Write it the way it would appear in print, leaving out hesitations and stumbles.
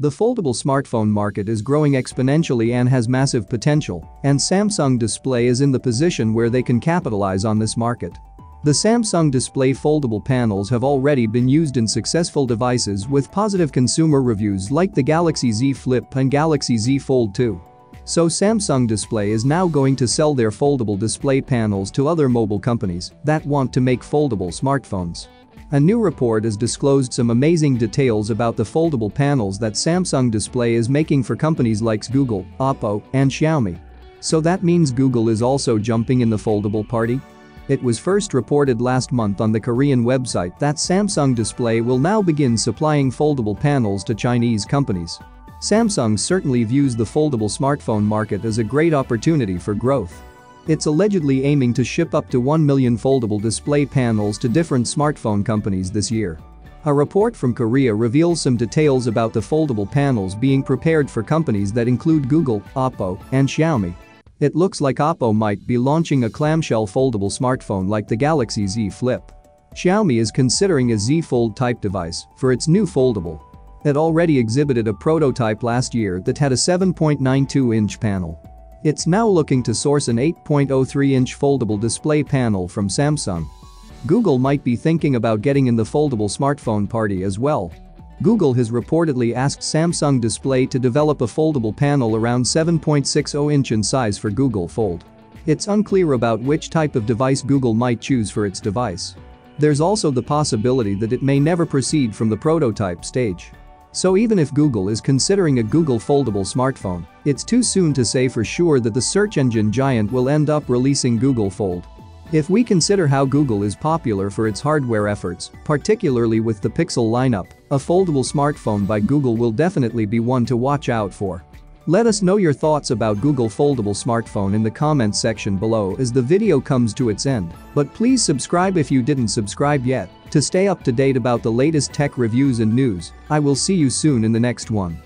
The foldable smartphone market is growing exponentially and has massive potential, and Samsung Display is in the position where they can capitalize on this market. The Samsung Display foldable panels have already been used in successful devices with positive consumer reviews like the Galaxy Z Flip and Galaxy Z Fold 2. So Samsung Display is now going to sell their foldable display panels to other mobile companies that want to make foldable smartphones. A new report has disclosed some amazing details about the foldable panels that Samsung Display is making for companies like Google, Oppo, and Xiaomi. So that means Google is also jumping in the foldable party? It was first reported last month on the Korean website that Samsung Display will now begin supplying foldable panels to Chinese companies. Samsung certainly views the foldable smartphone market as a great opportunity for growth. It's allegedly aiming to ship up to 1 million foldable display panels to different smartphone companies this year. A report from Korea reveals some details about the foldable panels being prepared for companies that include Google, Oppo, and Xiaomi. It looks like Oppo might be launching a clamshell foldable smartphone like the Galaxy Z Flip. Xiaomi is considering a Z Fold type device for its new foldable. It already exhibited a prototype last year that had a 7.92-inch panel. It's now looking to source an 8.03-inch foldable display panel from Samsung. Google might be thinking about getting in the foldable smartphone party as well. Google has reportedly asked Samsung Display to develop a foldable panel around 7.60 in size for Google Fold. It's unclear about which type of device Google might choose for its device. There's also the possibility that it may never proceed from the prototype stage. So even if Google is considering a Google foldable smartphone, it's too soon to say for sure that the search engine giant will end up releasing Google Fold. If we consider how Google is popular for its hardware efforts, particularly with the Pixel lineup, a foldable smartphone by Google will definitely be one to watch out for. Let us know your thoughts about Google foldable smartphone in the comments section below as the video comes to its end, but please subscribe if you didn't subscribe yet to stay up to date about the latest tech reviews and news. I will see you soon in the next one.